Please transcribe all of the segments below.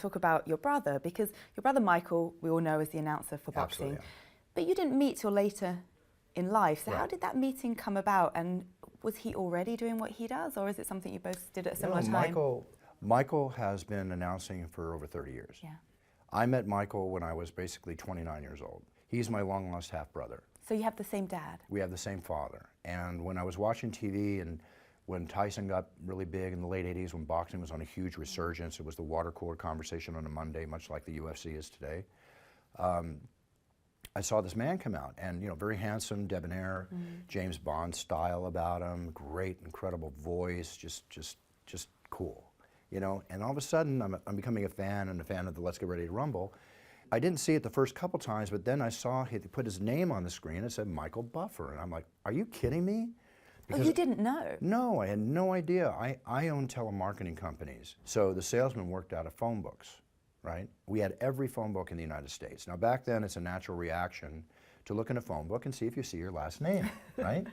talk about your brother, because your brother Michael, we all know, is the announcer for boxing. Absolutely, yeah. But you didn't meet till later in life. So Right. how did that meeting come about? And was he already doing what he does, or is it something you both did at a similar time? Michael has been announcing for over 30 years. Yeah. I met Michael when I was basically 29 years old. He's my long-lost half-brother. So you have the same dad? We have the same father. And when I was watching TV and when Tyson got really big in the late 80s, when boxing was on a huge resurgence, it was the water cooler conversation on a Monday, much like the UFC is today. I saw this man come out, and very handsome, debonair, James Bond style about him, great, incredible voice, just cool, And all of a sudden, I'm becoming a fan and a fan of the Let's Get Ready to Rumble. I didn't see it the first couple times, but then I saw he put his name on the screen. It said Michael Buffer, and I'm like, are you kidding me? Because you didn't know? No, I had no idea. I own telemarketing companies, so the salesman worked out of phone books, right? We had every phone book in the United States. Now back then, it's a natural reaction to look in a phone book and see if you see your last name, right?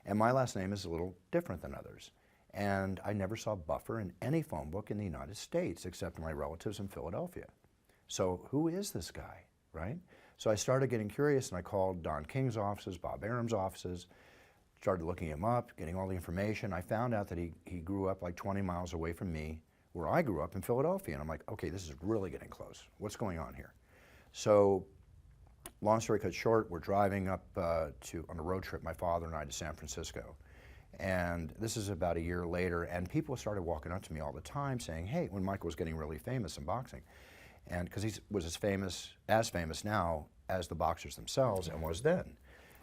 And my last name is a little different than others. And I never saw Buffer in any phone book in the United States except my relatives in Philadelphia. So who is this guy, right? So I started getting curious, and I called Don King's offices, Bob Arum's offices, started looking him up, getting all the information. I found out that he grew up like 20 miles away from me, where I grew up in Philadelphia. And I'm like, okay, this is really getting close. What's going on here? So long story cut short, we're driving up on a road trip, my father and I, to San Francisco. And this is about a year later, and people started walking up to me all the time saying, hey, when Michael was getting really famous in boxing, and because he was as famous now as the boxers themselves and was then.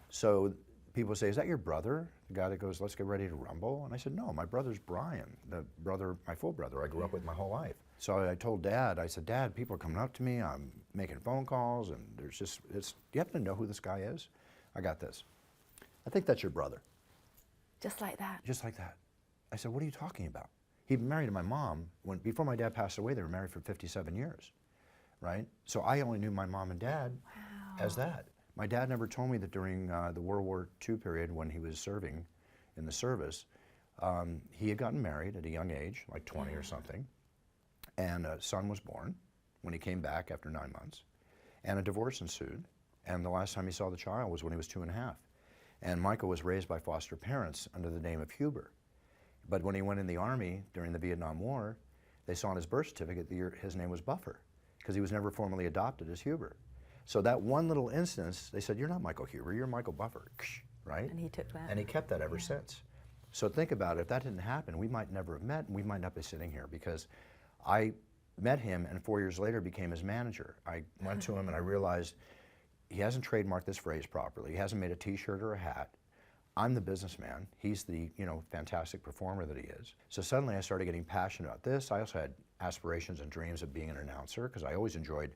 So people say, is that your brother? The guy that goes, let's get ready to rumble? And I said, no, my brother's Brian, my full brother I grew up with my whole life. So I told Dad, I said, Dad, people are coming up to me, I'm making phone calls, and there's just, you have to know who this guy is. I got this. I think that's your brother. Just like that? Just like that. I said, what are you talking about? He'd been married to my mom. Before my dad passed away, they were married for 57 years, right? So I only knew my mom and dad as that. My dad never told me that during the World War II period when he was serving in the service, he had gotten married at a young age, like 20 or something, and a son was born when he came back after 9 months, and a divorce ensued, and the last time he saw the child was when he was 2.5. And Michael was raised by foster parents under the name of Huber. But when he went in the Army during the Vietnam War, they saw on his birth certificate his name was Buffer, because he was never formally adopted as Huber. So that one little instance, they said, you're not Michael Huber, you're Michael Buffer, right? And he took that. And he kept that ever since. So think about it, if that didn't happen, we might never have met, and we might not be sitting here, because I met him and 4 years later became his manager. I went to him and I realized he hasn't trademarked this phrase properly. He hasn't made a t-shirt or a hat. I'm the businessman. He's the fantastic performer that he is. So suddenly I started getting passionate about this. I also had aspirations and dreams of being an announcer, because I always enjoyed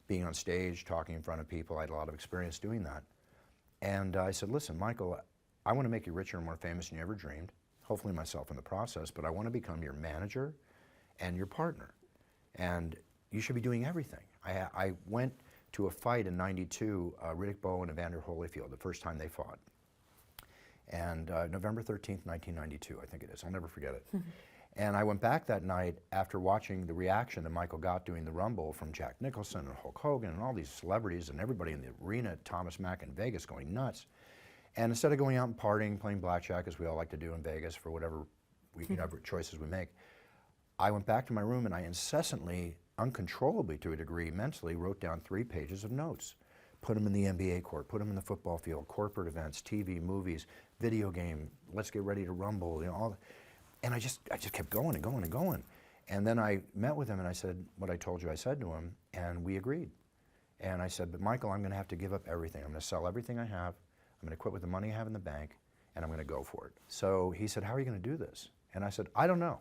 being on stage, talking in front of people. I had a lot of experience doing that. And I said, listen, Michael, I want to make you richer and more famous than you ever dreamed, hopefully myself in the process, but I want to become your manager and your partner. And you should be doing everything. I went to a fight in '92, Riddick Bowe and Evander Holyfield, the first time they fought. And November 13th, 1992, I think it is. I'll never forget it. And I went back that night after watching the reaction that Michael got doing the Rumble from Jack Nicholson and Hulk Hogan and all these celebrities and everybody in the arena, Thomas Mack in Vegas, going nuts. And instead of going out and partying, playing blackjack, as we all like to do in Vegas for whatever choices we make, I went back to my room and I incessantly, uncontrollably to a degree, mentally wrote down 3 pages of notes. Put them in the NBA court, put them in the football field, corporate events, TV, movies, video game, let's get ready to rumble, all. And I just kept going and going and going. And then I met with him and I said what I told you I said to him, and we agreed. And I said, but Michael, I'm going to have to give up everything. I'm going to sell everything I have. I'm going to quit with the money I have in the bank, and I'm going to go for it. So he said, how are you going to do this? And I said, I don't know.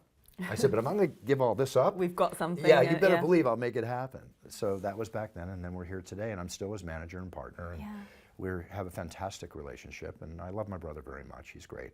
I said, but if I'm going to give all this up, we've got something. Yeah, you better believe I'll make it happen. So that was back then, and then we're here today, and I'm still his manager and partner, and we have a fantastic relationship, and I love my brother very much. He's great.